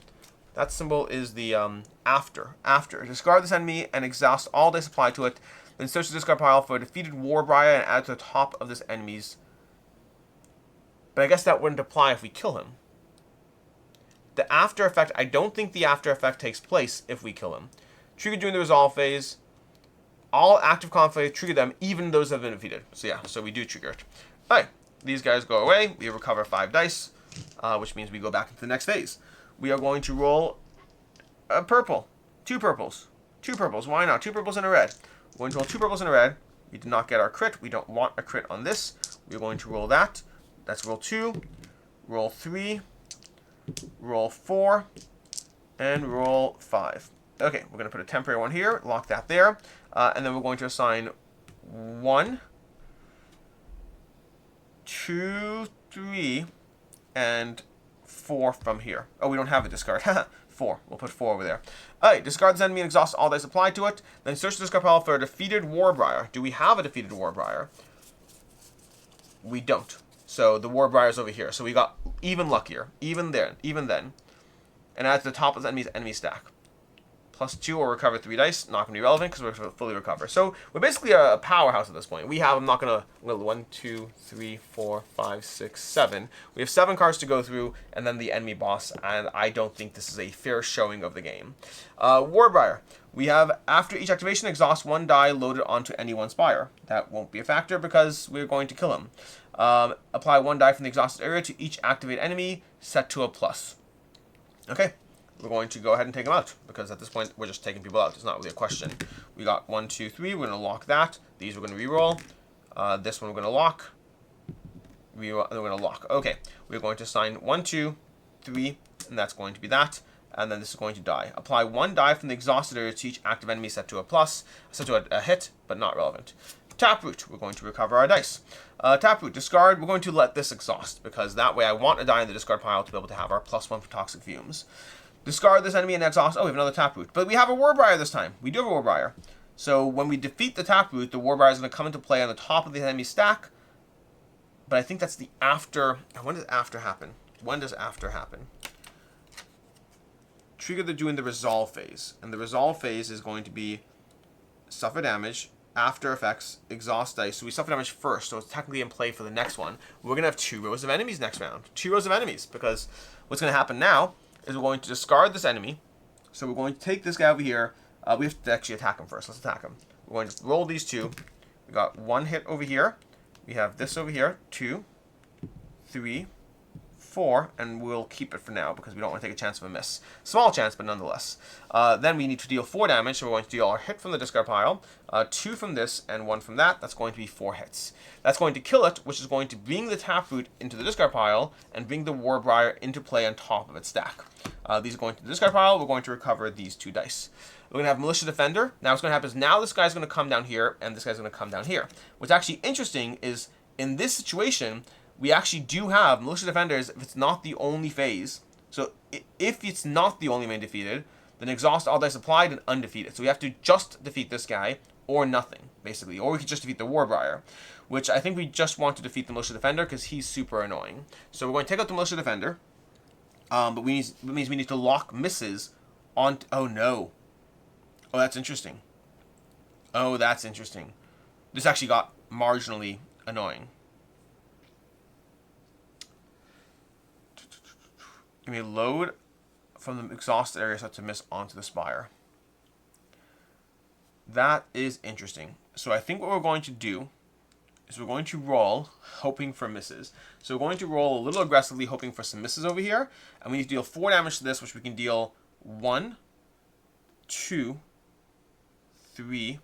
That symbol is the after. After. Discard this enemy and exhaust all dice applied to it. Then search the discard pile for a defeated Warbriar and add it to the top of this enemy's. But I guess that wouldn't apply if we kill him. The after effect, I don't think the after effect takes place if we kill him. Trigger during the resolve phase. All active conflict, trigger them, even those that have been defeated. So yeah, so we do trigger it. Alright, these guys go away. We recover 5 dice, which means we go back into the next phase. We are going to roll a purple. 2 purples. 2 purples. Why not? 2 purples and a red. We're going to roll 2 purples and a red. We did not get our crit. We don't want a crit on this. We're going to roll that. That's roll 2, roll 3, roll 4, and roll 5. Okay, we're going to put a temporary one here, lock that there, and then we're going to assign 1, 2, 3, and 4 from here. Oh, we don't have a discard. 4. We'll put 4 over there. Alright, discard this enemy and exhaust all dice applied to it. Then search the discard pile for a defeated Warbriar. Do we have a defeated Warbriar? We don't. So the Warbriar is over here. So we got even luckier. Even then. And add to the top of the enemy stack. +2 or recover 3 dice. Not going to be relevant because we're fully recover. So we're basically a powerhouse at this point. We have, I'm not going to, well, 1, 2, 3, 4, 5, 6, 7. We have 7 cards to go through, and then the enemy boss, and I don't think this is a fair showing of the game. Warbriar. We have, after each activation, exhaust 1 die loaded onto any one spire. That won't be a factor because we're going to kill him. Apply 1 die from the exhausted area to each activated enemy, set to a +. Okay. We're going to go ahead and take them out, because at this point, we're just taking people out. It's not really a question. We got 1, 2, 3. We're going to lock that. These we're going to reroll. This one we're going to lock. Reroll, and we're going to lock. Okay. We're going to assign 1, 2, 3, and that's going to be that. And then this is going to die. Apply 1 die from the exhausted area to each active enemy set to a +, set to a hit, but not relevant. Taproot. We're going to recover our dice. Taproot. Discard. We're going to let this exhaust, because that way I want a die in the discard pile to be able to have our +1 for toxic fumes. Discard this enemy and exhaust. Oh, we have another Taproot. But we have a Warbriar this time. We do have a Warbriar. So when we defeat the Taproot, the Warbriar is going to come into play on the top of the enemy stack. But I think that's the after. When does after happen? When does after happen? Trigger during the resolve phase. And the resolve phase is going to be suffer damage, after effects, exhaust dice. So we suffer damage first. So it's technically in play for the next one. We're going to have 2 rows of enemies next round. 2 rows of enemies. Because what's going to happen now is we're going to discard this enemy. So we're going to take this guy over here. We have to actually attack him first. Let's attack him. We're going to roll these 2. We got 1 hit over here. We have this over here. 2, 3, 4, and we'll keep it for now because we don't want to take a chance of a miss. Small chance, but nonetheless. Then we need to deal 4 damage, so we're going to deal our hit from the discard pile, 2 from this, and 1 from that. That's going to be 4 hits. That's going to kill it, which is going to bring the Taproot into the discard pile and bring the Warbriar into play on top of its stack. These are going to the discard pile. We're going to recover these 2 dice. We're going to have Militia Defender. Now what's going to happen is now this guy's going to come down here, and this guy's going to come down here. What's actually interesting is in this situation, we actually do have Militia Defenders if it's not the only phase. So if it's not the only main defeated, then exhaust all dice applied and undefeated. So we have to just defeat this guy or nothing, basically. Or we could just defeat the Warbriar, which I think we just want to defeat the Militia Defender because he's super annoying. So we're going to take out the Militia Defender, but it means we need to lock misses on... Oh, no. Oh, that's interesting. Oh, that's interesting. This actually got marginally annoying. You may load from the exhausted area set to miss onto the spire. That is interesting. So I think what we're going to do is we're going to roll, hoping for misses. So we're going to roll a little aggressively, hoping for some misses over here. And we need to deal 4 damage to this, which we can deal 1, 2, 3.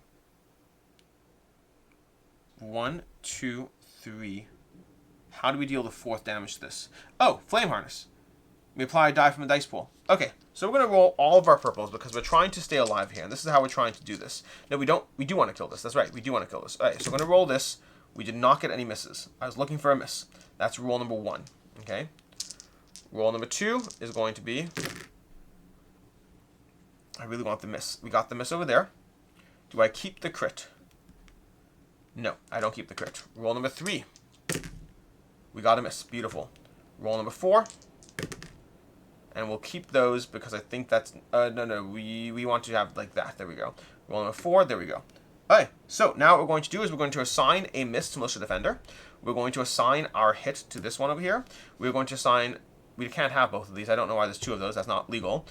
1, 2, 3. How do we deal the 4th damage to this? Oh, Flame Harness. We apply a die from the dice pool. Okay, so we're going to roll all of our purples because we're trying to stay alive here. And this is how we're trying to do this. No, we don't. We do want to kill this. That's right. We do want to kill this. All right, so we're going to roll this. We did not get any misses. I was looking for a miss. That's roll number 1. Okay. Roll number 2 is going to be... I really want the miss. We got the miss over there. Do I keep the crit? No, I don't keep the crit. Roll number 3. We got a miss. Beautiful. Roll number 4. And we'll keep those because I think that's... No. We want to have like that. There we go. Roll number 4. There we go. Alright, so now what we're going to do is we're going to assign a miss to Militia Defender. We're going to assign our hit to this one over here. We're going to assign we can't have both of these. I don't know why there's two of those. That's not legal.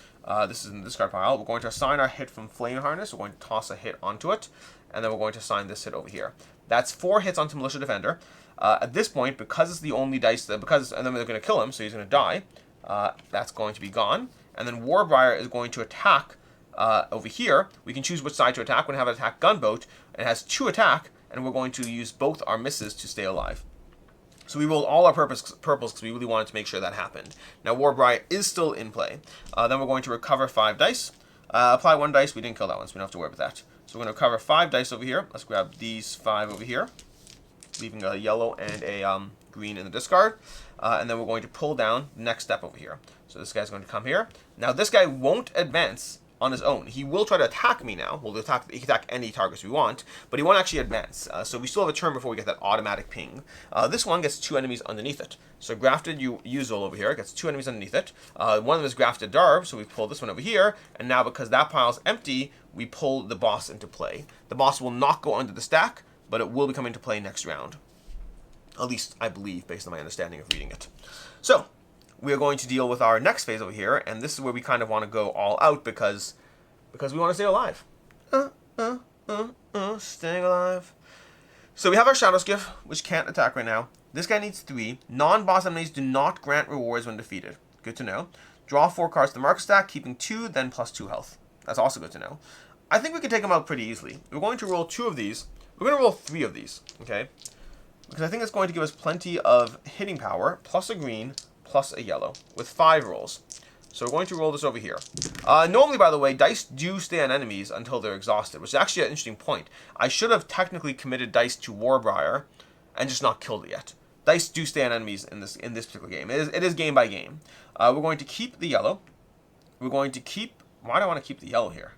This is in the discard pile. We're going to assign our hit from Flame Harness. We're going to toss a hit onto it, and then we're going to assign this hit over here. That's 4 hits onto Militia Defender. At this point, because it's the only dice and then they're going to kill him, so he's going to die. That's going to be gone. And then Warbriar is going to attack over here. We can choose which side to attack. We're going to have it attack Gunboat. It has 2 attack, and we're going to use both our misses to stay alive. So we rolled all our purples because we really wanted to make sure that happened. Now Warbriar is still in play. Then we're going to recover 5 dice. Apply 1 dice. We didn't kill that one, so we don't have to worry about that. So we're going to recover 5 dice over here. Let's grab these 5 over here, leaving a yellow and a green in the discard. And then we're going to pull down the next step over here. So this guy's going to come here. Now this guy won't advance on his own. He will try to attack me now. He can attack any targets we want, but he won't actually advance. So we still have a turn before we get that automatic ping. This one gets 2 enemies underneath it. So Grafted Uzul over here gets 2 enemies underneath it. One of them is Grafted Darb, so we pull this one over here, and now because that pile's empty, we pull the boss into play. The boss will not go under the stack, but it will be coming into play next round. At least I believe, based on my understanding of reading it. So we are going to deal with our next phase over here, and this is where we kind of want to go all out because we want to stay alive. Staying alive. So we have our Shadow Skiff, which can't attack right now. This guy needs 3. Non-boss enemies do not grant rewards when defeated. Good to know. Draw 4 cards to the marker stack, keeping 2, then plus 2 health. That's also good to know. I think we can take him out pretty easily. We're going to roll 2 of these. We're going to roll 3 of these, okay? Because I think it's going to give us plenty of hitting power, plus a green, plus a yellow, with 5 rolls. So we're going to roll this over here. Normally, by the way, dice do stay on enemies until they're exhausted, which is actually an interesting point. I should have technically committed dice to Warbriar and just not killed it yet. Dice do stay on enemies in this particular game. It is game by game. We're going to keep the yellow. We're going to keep... Why do I want to keep the yellow here?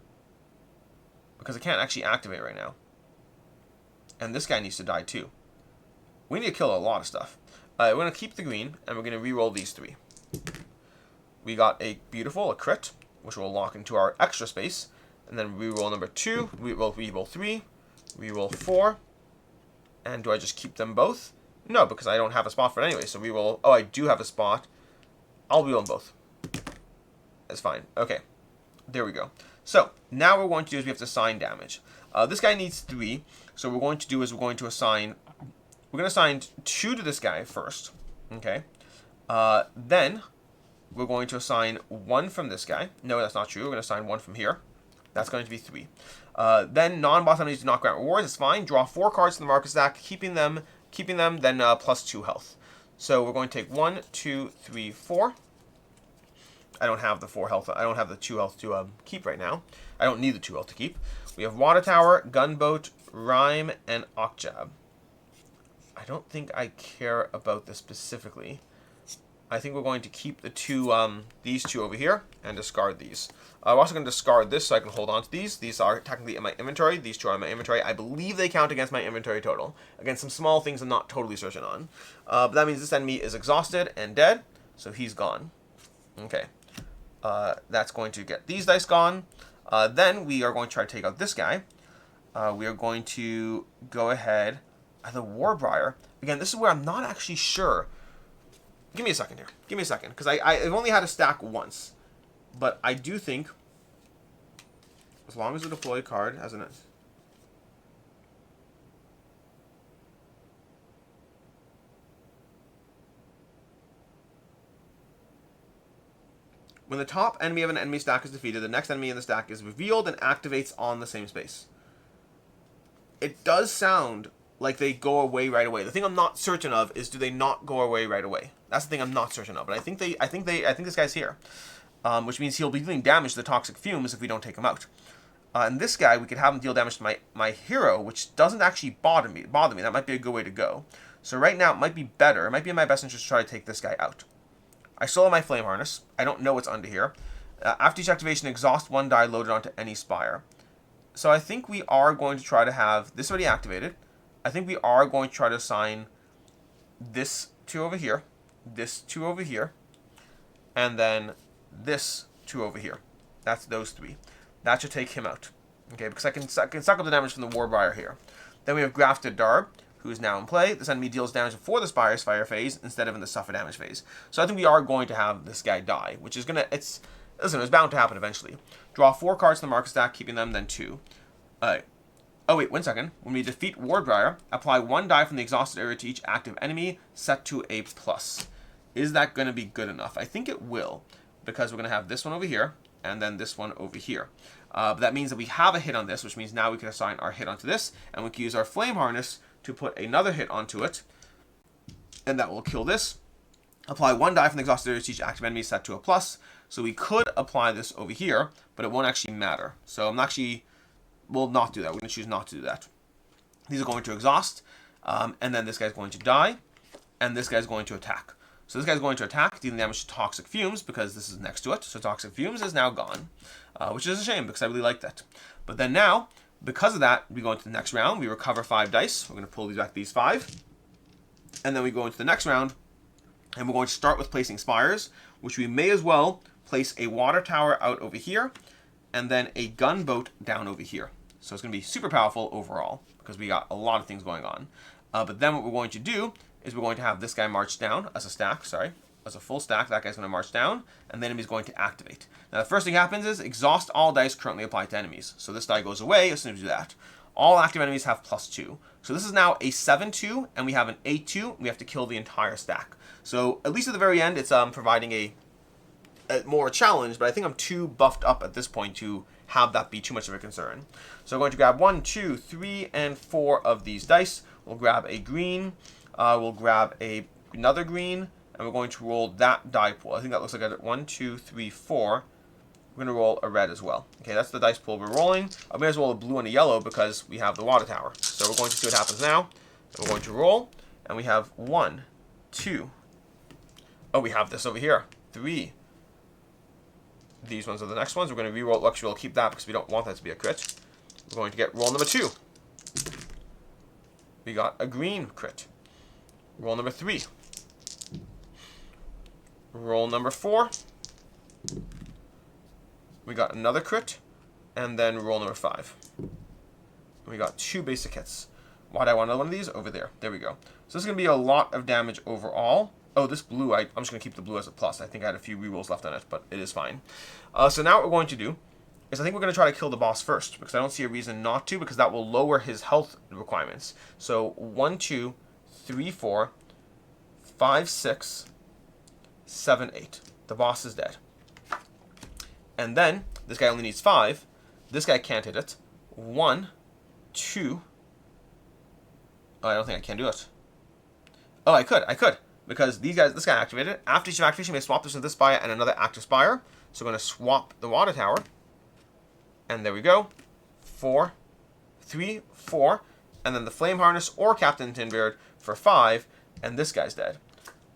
Because I can't actually activate right now. And this guy needs to die too. We need to kill a lot of stuff. We're going to keep the green, and we're going to re-roll these 3. We got a crit, which will lock into our extra space. And then re-roll number 2, re-roll 3, re-roll 4. And do I just keep them both? No, because I don't have a spot for it anyway. So re-roll... Oh, I do have a spot. I'll re-roll them both. That's fine. Okay. There we go. So, now what we're going to do is we have to assign damage. This guy needs 3. So what we're going to do is we're going to assign... We're going to assign 2 to this guy first. Okay. Then we're going to assign 1 from this guy. No, that's not true. We're going to assign 1 from here. That's going to be 3. Then non-boss enemies do not grant rewards. It's fine. Draw 4 cards from the marker stack, keeping them, then plus 2 health. So we're going to take 1, 2, 3, 4. I don't have the 4 health. I don't have the 2 health to keep right now. I don't need the 2 health to keep. We have Water Tower, Gunboat, Rhyme, and Okjab. I don't think I care about this specifically. I think we're going to keep the 2, these 2 over here, and discard these. I'm also going to discard this so I can hold on to these. These are technically in my inventory. These 2 are in my inventory. I believe they count against my inventory total. Against some small things I'm not totally certain on. But that means this enemy is exhausted and dead, so he's gone. Okay. That's going to get these dice gone. Then we are going to try to take out this guy. We are going to go ahead. The Warbriar. Again, this is where I'm not actually sure. Give me a second here. Give me a second. Because I've only had a stack once. But I do think, as long as the deploy card has an... When the top enemy of an enemy stack is defeated, the next enemy in the stack is revealed and activates on the same space. It does sound like they go away right away. The thing I'm not certain of is, do they not go away right away? That's the thing I'm not certain of. But I think this guy's here, which means he'll be dealing damage to the toxic fumes if we don't take him out. And this guy, we could have him deal damage to my hero, which doesn't actually bother me. That might be a good way to go. So right now, it might be better. It might be in my best interest to try to take this guy out. I still have my flame harness. I don't know what's under here. After each activation, exhaust 1 die loaded onto any spire. So I think we are going to try to have this already activated. I think we are going to try to assign this 2 over here, this 2 over here, and then this 2 over here. That's those 3. That should take him out. Okay, because I can suck up the damage from the Warbriar here. Then we have Grafted Darb. who is now in play. This enemy deals damage before the Spire's fire phase instead of in the suffer damage phase. So I think we are going to have this guy die, which is gonna, it's bound to happen eventually. Draw 4 cards in the market stack, keeping them, then 2. Oh wait, 1 second. When we defeat Wardbriar, apply 1 die from the exhausted area to each active enemy, set to a plus. Is that going to be good enough? I think it will, because we're going to have this one over here, and then this one over here. But that means that we have a hit on this, which means now we can assign our hit onto this, and we can use our Flame Harness to put another hit onto it, and that will kill this. Apply 1 die from the exhausted area to each active enemy, set to a plus. So we could apply this over here, but it won't actually matter. So we'll not do that. We're going to choose not to do that. These are going to exhaust, and then this guy's going to die, and this guy's going to attack. So this guy's going to attack, dealing damage to Toxic Fumes, because this is next to it. So Toxic Fumes is now gone, which is a shame, because I really like that. But then now, because of that, we go into the next round. We recover 5 dice. We're going to pull these back, these 5. And then we go into the next round, and we're going to start with placing Spires, which we may as well place a Water Tower out over here, and then a Gunboat down over here. So it's going to be super powerful overall, because we got a lot of things going on. But then what we're going to do is we're going to have this guy march down as a stack, as a full stack. That guy's going to march down, and the enemy's going to activate. Now the first thing happens is exhaust all dice currently applied to enemies. So this die goes away as soon as we do that. All active enemies have +2. So this is now a 7-2, and we have an 8-2. We have to kill the entire stack. So at least at the very end, it's providing a more challenge, but I think I'm too buffed up at this point to have that be too much of a concern. So I'm going to grab 1, 2, 3, and 4 of these dice. We'll grab a green, we'll grab another green, and we're going to roll that die pool. I think that looks like a 1, 2, 3, 4. We're going to roll a red as well. Okay, that's the dice pool we're rolling. I may as well roll a blue and a yellow because we have the water tower. So we're going to see what happens now. We're going to roll, and we have 1, 2. Oh, we have this over here. 3. These ones are the next ones. We're going to re-roll. Actually, we'll keep that because we don't want that to be a crit. We're going to get roll number 2. We got a green crit. Roll number 3. Roll number 4. We got another crit. And then roll number 5. We got 2 basic hits. Why do I want another one of these? Over there. There we go. So this is going to be a lot of damage overall. Oh, this blue, I'm just going to keep the blue as a plus. I think I had a few rerolls left on it, but it is fine. So now what we're going to do is I think we're going to try to kill the boss first, because I don't see a reason not to, because that will lower his health requirements. So 1, 2, 3, 4, 5, 6, 7, 8. The boss is dead. And then, this guy only needs 5. This guy can't hit it. 1, 2. Oh, I don't think I can do it. Oh, I could. Because this guy activated it. After each activation, we may swap this with this spire and another active spire. So we're going to swap the water tower. And there we go. 4, 3, 4. And then the flame harness or Captain Tinbeard for 5. And this guy's dead.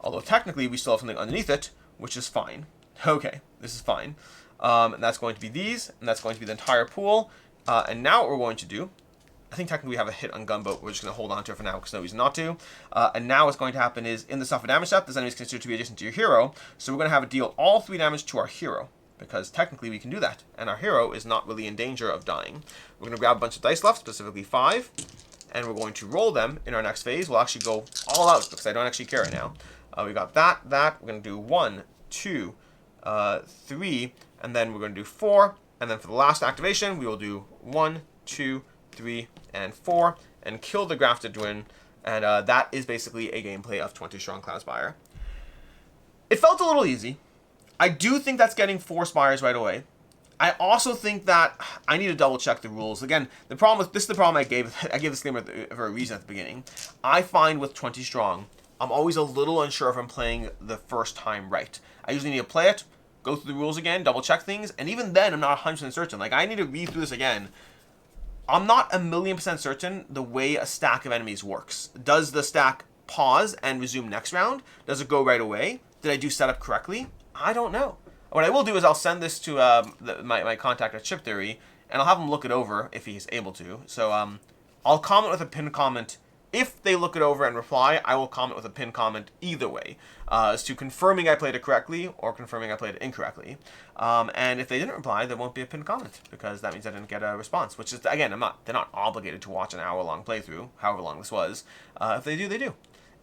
Although technically we still have something underneath it, which is fine. Okay, this is fine. And that's going to be these. And that's going to be the entire pool. And now what we're going to do, I think technically we have a hit on Gunboat. We're just going to hold on to it for now because no reason not to. And now what's going to happen is in the suffer damage step, this enemy is considered to be adjacent to your hero. So we're going to have it deal all 3 damage to our hero. Because technically we can do that. And our hero is not really in danger of dying. We're going to grab a bunch of dice left, specifically 5. And we're going to roll them in our next phase. We'll actually go all out because I don't actually care right now. We got that. We're going to do 1, 2, 3. And then we're going to do 4. And then for the last activation, we will do 1, 2, 3, and 4, and kill the Grafted Twin, and that is basically a gameplay of 20 Strong Cloudspire. It felt a little easy. I do think that's getting 4 Spires right away. I also think that I need to double check the rules. Again, this is the problem I gave this disclaimer for a reason at the beginning. I find with 20 Strong, I'm always a little unsure if I'm playing the first time right. I usually need to play it, go through the rules again, double check things, and even then I'm not 100% certain. Like, I need to read through this again. I'm not 1,000,000% certain the way a stack of enemies works. Does the stack pause and resume next round? Does it go right away? Did I do setup correctly? I don't know. What I will do is I'll send this to my contact at Chip Theory, and I'll have him look it over if he's able to. So I'll comment with a pinned comment If they look it over and reply, I will comment with a pinned comment either way, as to confirming I played it correctly or confirming I played it incorrectly. And if they didn't reply, there won't be a pinned comment, because that means I didn't get a response, which is, again, they're not obligated to watch an hour-long playthrough, however long this was. If they do, they do.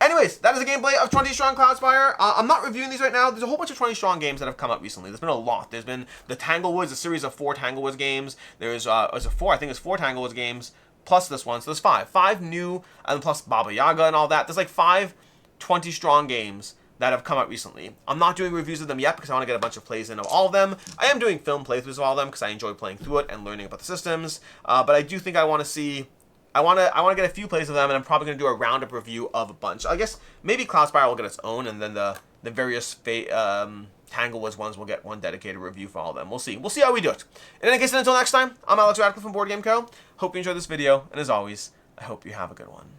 Anyways, that is a gameplay of 20 Strong Cloudspire. I'm not reviewing these right now. There's a whole bunch of 20 Strong games that have come out recently. There's been a lot. There's been the Tanglewoods, a series of 4 Tanglewoods games. There's I think it's 4 Tanglewoods games, plus this one, so there's 5. 5 new, and plus Baba Yaga and all that. There's like 5 20 Strong games that have come out recently. I'm not doing reviews of them yet because I want to get a bunch of plays in of all of them. I am doing film playthroughs of all of them because I enjoy playing through it and learning about the systems. But I do think I want to see... I want to get a few plays of them, and I'm probably going to do a roundup review of a bunch. I guess maybe Cloudspire will get its own, and then the various Tanglewoods ones will get one dedicated review for all of them. We'll see. We'll see how we do it. In any case, until next time, I'm Alex Radcliffe from Board Game Co. Hope you enjoyed this video, and as always, I hope you have a good one.